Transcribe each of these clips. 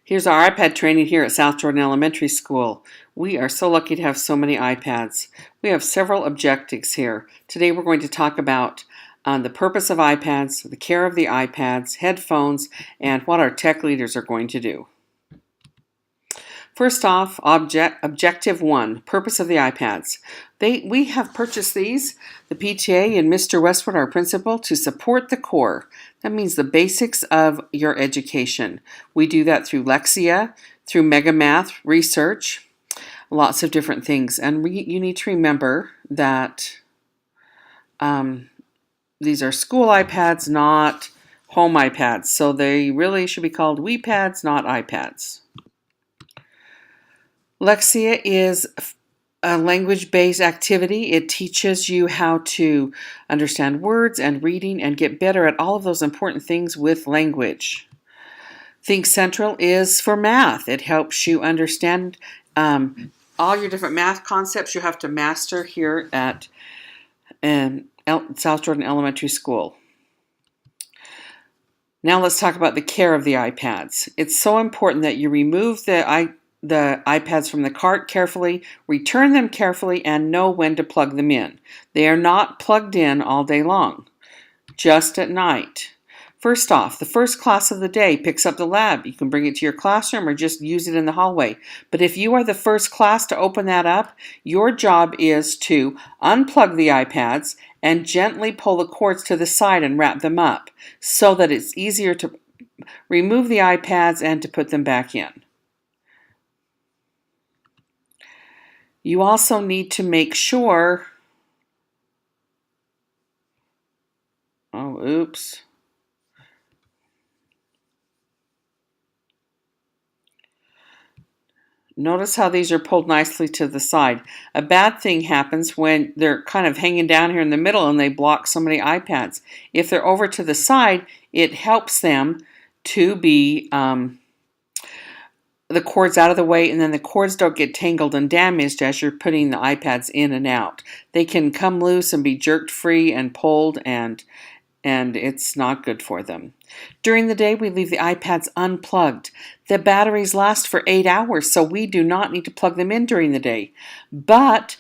Here's our iPad training here at South Jordan Elementary School. We are so lucky to have so many iPads. We have several objectives here. Today we're going to talk about the purpose of iPads, the care of the iPads, headphones, and what our tech leaders are going to do. First off, Objective 1, purpose of the iPads. We have purchased these, the PTA and Mr. Westwood, our principal, to support the core. That means the basics of your education. We do that through Lexia, through Mega Math research, lots of different things. And you need to remember that these are school iPads, not home iPads. So they really should be called WePads, not iPads. Lexia is a language-based activity. It teaches you how to understand words and reading and get better at all of those important things with language. Think Central is for math. It helps you understand all your different math concepts you have to master here at South Jordan Elementary School. Now let's talk about the care of the iPads. It's so important that you remove the iPads from the cart carefully, return them carefully, and know when to plug them in. They are not plugged in all day long, just at night. First off, the first class of the day picks up the lab. You can bring it to your classroom or just use it in the hallway. But if you are the first class to open that up, your job is to unplug the iPads and gently pull the cords to the side and wrap them up so that it's easier to remove the iPads and to put them back in. You also need to make sure, oops. Notice how these are pulled nicely to the side. A bad thing happens when they're kind of hanging down here in the middle and they block so many iPads. If they're over to the side, it helps them to be the cords out of the way, and then the cords don't get tangled and damaged as you're putting the iPads in and out. They can come loose and be jerked free and pulled, and it's not good for them. During the day, we leave the iPads unplugged. The batteries last for 8 hours, so we do not need to plug them in during the day. But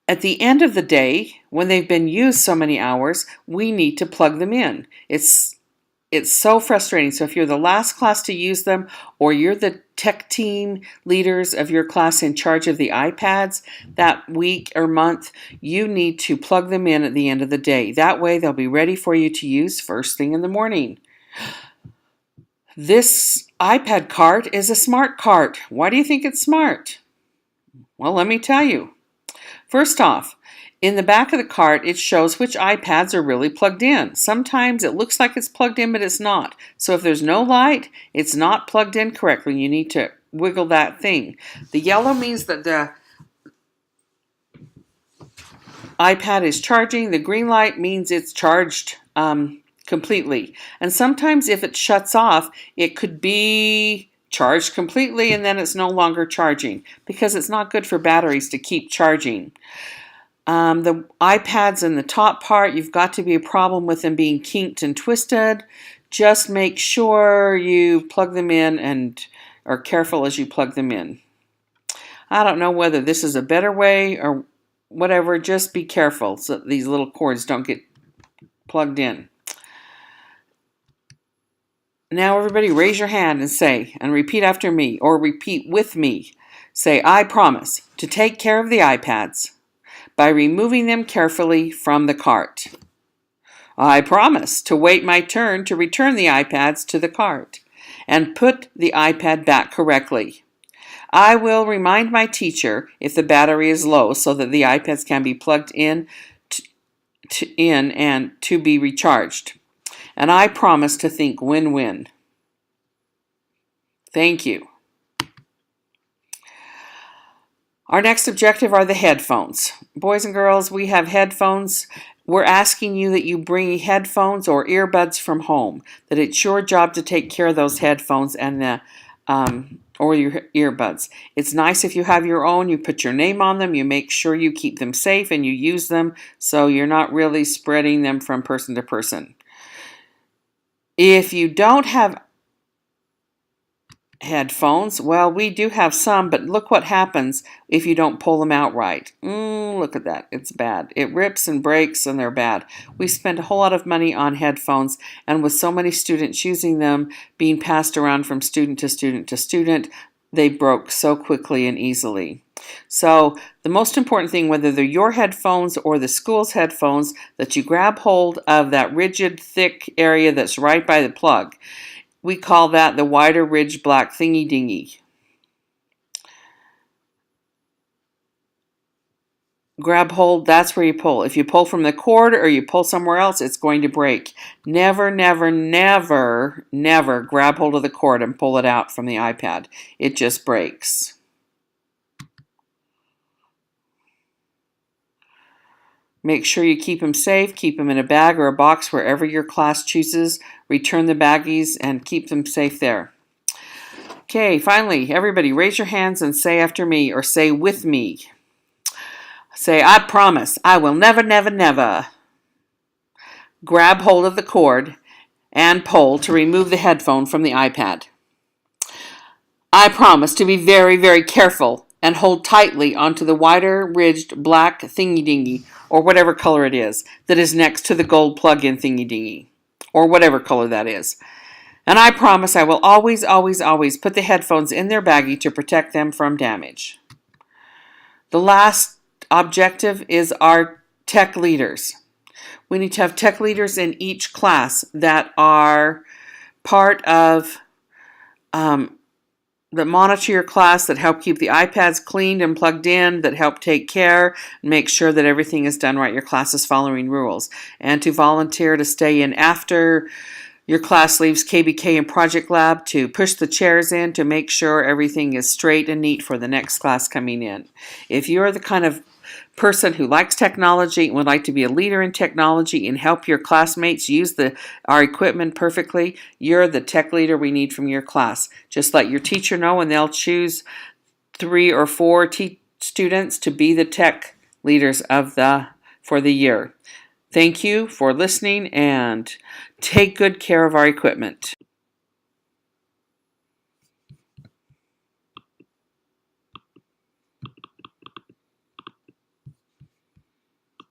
at the end of the day, when they've been used so many hours, we need to plug them in. It's so frustrating. So if you're the last class to use them, or you're the tech team leaders of your class in charge of the iPads that week or month, you need to plug them in at the end of the day. That way they'll be ready for you to use first thing in the morning. This iPad cart is a smart cart. Why do you think it's smart? Well, let me tell you. First off, in the back of the cart, it shows which iPads are really plugged in. Sometimes it looks like it's plugged in, but it's not. So if there's no light, it's not plugged in correctly. You need to wiggle that thing. The yellow means that the iPad is charging. The green light means it's charged completely. And sometimes if it shuts off, it could be charged completely and then it's no longer charging because it's not good for batteries to keep charging. The iPads in the top part, you've got to be a problem with them being kinked and twisted. Just make sure you plug them in and are careful as you plug them in. I don't know whether this is a better way or whatever. Just be careful so that these little cords don't get plugged in. Now everybody raise your hand and say, and repeat after me, or repeat with me. Say, I promise to take care of the iPads by removing them carefully from the cart. I promise to wait my turn to return the iPads to the cart and put the iPad back correctly. I will remind my teacher if the battery is low so that the iPads can be plugged in and to be recharged. And I promise to think win-win. Thank you. Our next objective are the headphones. Boys and girls, we have headphones. We're asking you that you bring headphones or earbuds from home, that it's your job to take care of those headphones and or your earbuds. It's nice if you have your own, you put your name on them, you make sure you keep them safe and you use them so you're not really spreading them from person to person. If you don't have Headphones, well, we do have some, but look what happens if you don't pull them out right. Look at that. It's bad. It rips and breaks, and they're bad. We spent a whole lot of money on headphones, and with so many students using them, being passed around from student to student to student, they broke so quickly and easily. So the most important thing, whether they're your headphones or the school's headphones, that you grab hold of that rigid, thick area that's right by the plug. We call that the wider ridge black thingy dingy. Grab hold, that's where you pull. If you pull from the cord or you pull somewhere else, it's going to break. Never, never, never, never grab hold of the cord and pull it out from the iPad. It just breaks. Make sure you keep them safe, keep them in a bag or a box wherever your class chooses. Return the baggies and keep them safe there. Okay, finally, everybody raise your hands and say after me or say with me. Say, I promise I will never, never, never grab hold of the cord and pull to remove the headphone from the iPad. I promise to be very, very careful and hold tightly onto the wider ridged black thingy-dingy, or whatever color it is, that is next to the gold plug-in thingy-dingy, or whatever color that is. And I promise I will always, always, always put the headphones in their baggie to protect them from damage. The last objective is our tech leaders. We need to have tech leaders in each class that are part of that monitor your class, that help keep the iPads cleaned and plugged in, that help take care and make sure that everything is done right, your class is following rules, and to volunteer to stay in after your class leaves KBK and Project Lab to push the chairs in to make sure everything is straight and neat for the next class coming in. If you're the kind of person who likes technology and would like to be a leader in technology and help your classmates use our equipment perfectly, you're the tech leader we need from your class. Just let your teacher know and they'll choose 3 or 4 students to be the tech leaders for the year. Thank you for listening and take good care of our equipment.